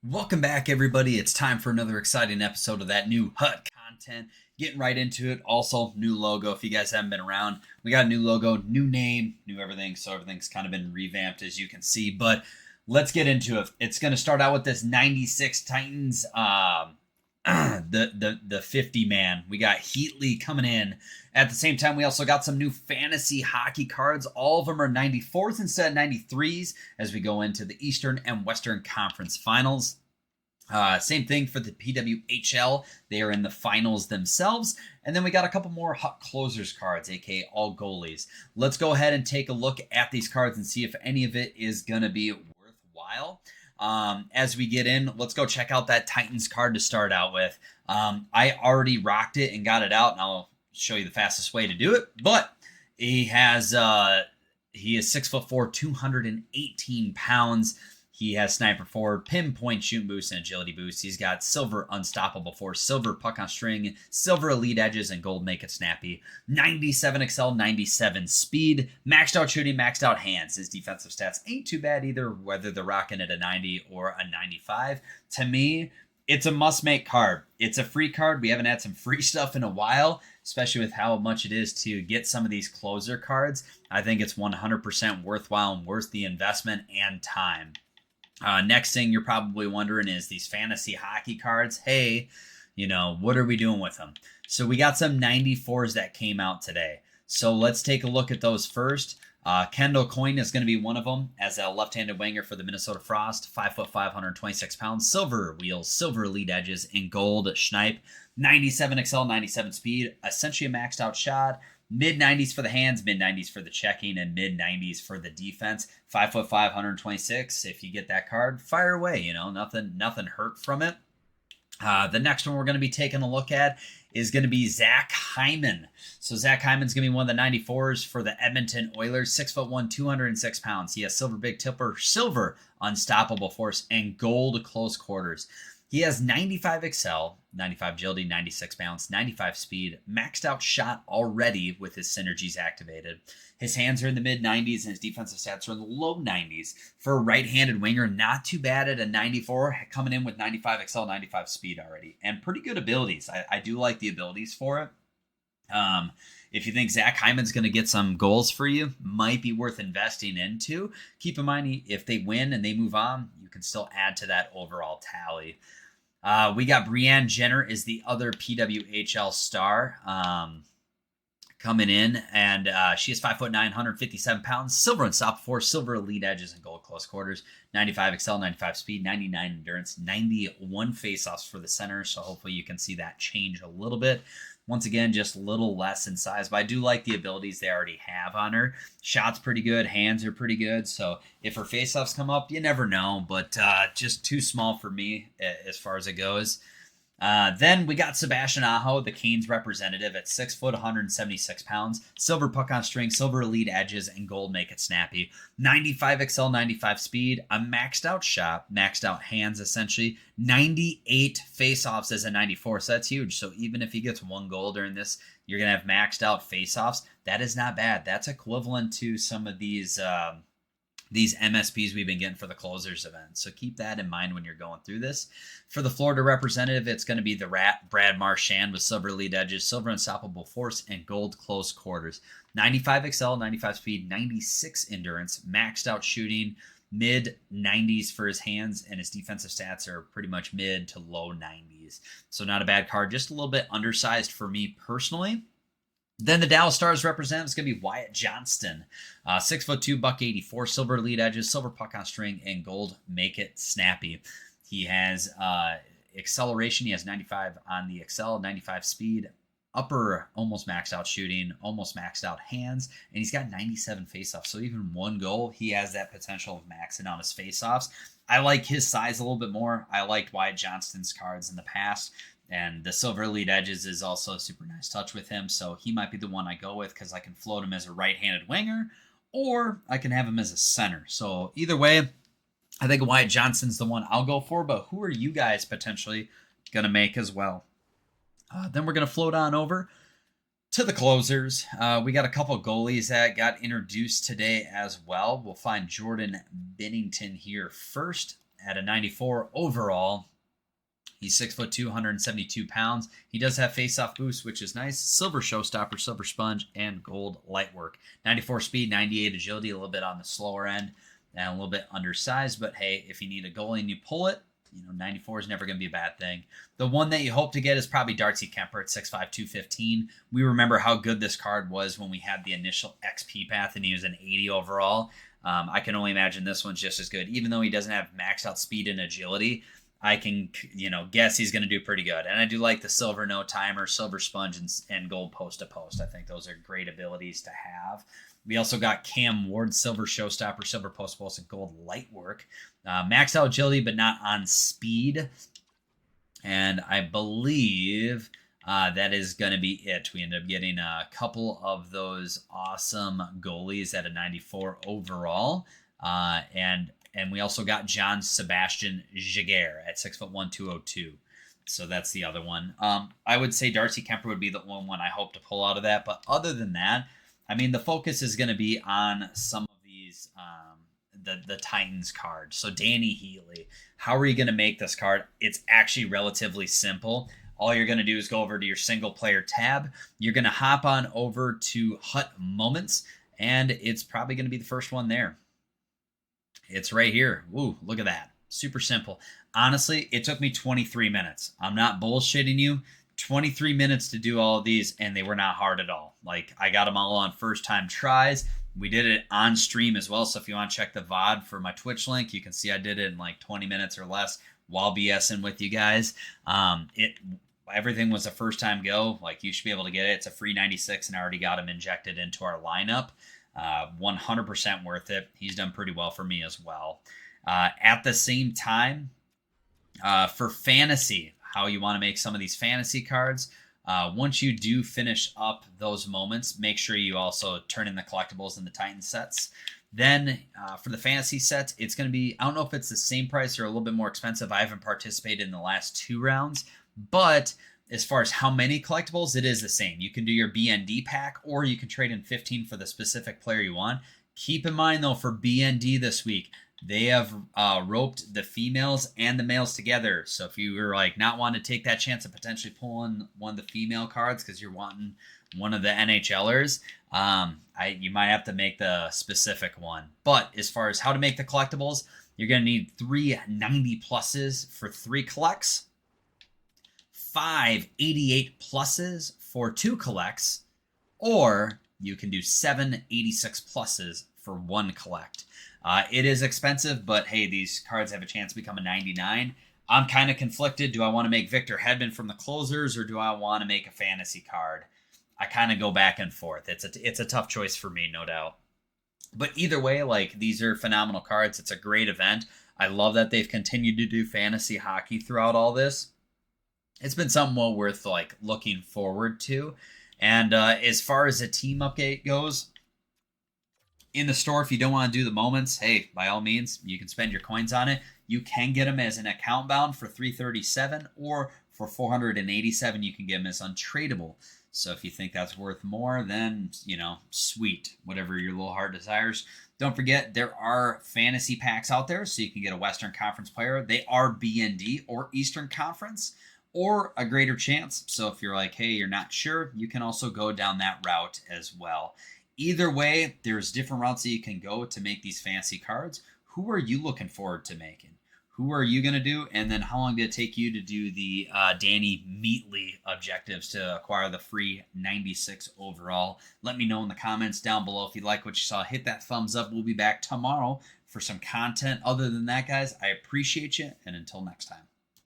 Welcome back, everybody. It's time for another exciting episode of that new HUT content. Getting right into it. Also, new logo. If you guys haven't been around, we got a new logo, new name, new everything. So everything's kind of been revamped, as you can see. But let's get into it. It's going to start out with this 96 Titans, the 50 man. We got Heatley coming in. At the same time, we also got some new fantasy hockey cards. All of them are 94s instead of 93s as we go into the Eastern and Western Conference Finals. Same thing for the PWHL. They are in the finals themselves. And then we got a couple more HUT closers cards, aka all goalies. Let's go ahead and take a look at these cards and see if any of it is going to be worthwhile. As we get in, let's go check out that Titans card to start out with. I already rocked it and got it out, and I'll show you the fastest way to do it. But he is 6'4", 218 pounds. He has sniper forward, pinpoint shooting boost, and agility boost. He's got silver unstoppable force, silver puck on string, silver elite edges, and gold make it snappy. 97 excel, 97 speed, maxed out shooting, maxed out hands. His defensive stats ain't too bad either, whether they're rocking at a 90 or a 95. To me, it's a must-make card. It's a free card. We haven't had some free stuff in a while, especially with how much it is to get some of these closer cards. I think it's 100% worthwhile and worth the investment and time. Next thing you're probably wondering is these fantasy hockey cards. Hey, what are we doing with them? So we got some 94s that came out today. So let's take a look at those first. Kendall Coyne is going to be one of them as a left-handed winger for the Minnesota Frost. 5'5", 126 pounds. Silver wheels, silver elite edges, and gold schnipe. 97 excel, 97 speed. Essentially a maxed out shot. Mid-90s for the hands, mid-90s for the checking, and mid-90s for the defense. 5'5", 126. If you get that card, fire away. Nothing hurt from it. The next one we're going to be taking a look at is going to be Zach Hyman. So Zach Hyman's going to be one of the 94s for the Edmonton Oilers. 6'1", 206 pounds. He has silver big tipper, silver unstoppable force, and gold close quarters. He has 95 excel, 95 agility, 96 bounce, 95 speed, maxed out shot already with his synergies activated. His hands are in the mid-90s and his defensive stats are in the low 90s. For a right-handed winger, not too bad at a 94, coming in with 95 excel, 95 speed already. And pretty good abilities. I do like the abilities for it. If you think Zach Hyman's going to get some goals for you, might be worth investing into. Keep in mind, if they win and they move on, you can still add to that overall tally. We got Brianne Jenner is the other PWHL star coming in, and she is 5'9", 157 pounds, silver unstoppable force, silver elite edges, and gold close quarters. 95 excel, 95 speed, 99 endurance, 91 faceoffs for the center. So hopefully you can see that change a little bit. Once again, just a little less in size, but I do like the abilities they already have on her. Shot's pretty good, hands are pretty good, so if her faceoffs come up, you never know, but just too small for me as far as it goes. Then we got Sebastian Aho, the Canes representative, at 6', 176 pounds. Silver puck on string, silver elite edges, and gold make it snappy. 95 excel, 95 speed, a maxed out shot, maxed out hands essentially. 98 faceoffs as a 94, so that's huge. So even if he gets one goal during this, you're going to have maxed out faceoffs. That is not bad. That's equivalent to some of these MSPs we've been getting for the closers event. So keep that in mind when you're going through this. For the Florida representative, it's going to be the Brad Marchand with silver elite edges, silver unstoppable force, and gold close quarters. 95 excel, 95 speed, 96 endurance, maxed out shooting, mid 90s for his hands, and his defensive stats are pretty much mid to low 90s. So not a bad card, just a little bit undersized for me personally. Then the Dallas Stars representative is going to be Wyatt Johnston. 6'2", 184, silver lead edges, silver puck on string, and gold make it snappy. He has acceleration. He has 95 on the excel, 95 speed, upper almost maxed out shooting, almost maxed out hands, and he's got 97 faceoffs. So even one goal, he has that potential of maxing out his faceoffs. I like his size a little bit more. I liked Wyatt Johnston's cards in the past. And the silver elite edges is also a super nice touch with him. So he might be the one I go with because I can float him as a right-handed winger or I can have him as a center. So either way, I think Wyatt Johnston's the one I'll go for. But who are you guys potentially going to make as well? Then we're going to float on over to the closers. We got a couple goalies that got introduced today as well. We'll find Jordan Bennington here first at a 94 overall. He's 6'2", 172 pounds. He does have face-off boost, which is nice. Silver showstopper, silver sponge, and gold light work. 94 speed, 98 agility, a little bit on the slower end, and a little bit undersized. But hey, if you need a goalie and you pull it, 94 is never going to be a bad thing. The one that you hope to get is probably Darcy Kemper at 6'5", 215. We remember how good this card was when we had the initial XP path, and he was an 80 overall. I can only imagine this one's just as good. Even though he doesn't have maxed out speed and agility, I can, guess he's going to do pretty good. And I do like the silver no timer, silver sponge, and gold post to post. I think those are great abilities to have. We also got Cam Ward, silver showstopper, silver post to post, and gold light work. Max out agility, but not on speed. And I believe that is going to be it. We end up getting a couple of those awesome goalies at a 94 overall. And we also got John Sebastian Jaguar at 6'1", 202. So that's the other one. I would say Darcy Kemper would be the one I hope to pull out of that. But other than that, I mean, the focus is going to be on some of these, the Titans cards. So Dany, Heatley, how are you going to make this card? It's actually relatively simple. All you're going to do is go over to your single player tab. You're going to hop on over to Hut Moments, and it's probably going to be the first one there. It's right here. Ooh, look at that. Super simple. Honestly, it took me 23 minutes. I'm not bullshitting you. 23 minutes to do all of these, and they were not hard at all. Like, I got them all on first time tries. We did it on stream as well, so if you want to check the VOD for my Twitch link, you can see I did it in like 20 minutes or less while BSing with you guys. Everything was a first time go. Like, you should be able to get it. It's a free 96, and I already got him injected into our lineup. 100% worth it. He's done pretty well for me as well. At the same time, for fantasy, how you want to make some of these fantasy cards, once you do finish up those moments, make sure you also turn in the collectibles in the Titan sets. Then for the fantasy sets, it's going to be, I don't know if it's the same price or a little bit more expensive. I haven't participated in the last 2 rounds, but as far as how many collectibles, it is the same. You can do your BND pack, or you can trade in 15 for the specific player you want. Keep in mind, though, for BND this week, they have roped the females and the males together. So if you were like not wanting to take that chance of potentially pulling one of the female cards because you're wanting one of the NHLers, you might have to make the specific one. But as far as how to make the collectibles, you're going to need 3 90 pluses for 3 collects, 5 88 pluses for 2 collects, or you can do 7 86 pluses for 1 collect. It is expensive, but hey, these cards have a chance to become a 99. I'm kind of conflicted. Do I want to make Victor Hedman from the closers, or do I want to make a fantasy card? I kind of go back and forth. It's a tough choice for me, no doubt. But either way, like, these are phenomenal cards. It's a great event. I love that they've continued to do fantasy hockey throughout all this. It's been something well worth like looking forward to. And as far as the team update goes, in the store, if you don't want to do the moments, hey, by all means, you can spend your coins on it. You can get them as an account bound for $337, or for $487, you can get them as untradeable. So if you think that's worth more, then, sweet, whatever your little heart desires. Don't forget, there are fantasy packs out there, so you can get a Western Conference player. They are BND or Eastern Conference, or a greater chance. So if you're like, hey, you're not sure, you can also go down that route as well. Either way, there's different routes that you can go to make these fancy cards. Who are you looking forward to making? Who are you going to do? And then how long did it take you to do the Dany Heatley objectives to acquire the free 96 overall? Let me know in the comments down below. If you like what you saw, hit that thumbs up. We'll be back tomorrow for some content. Other than that, guys, I appreciate you. And until next time.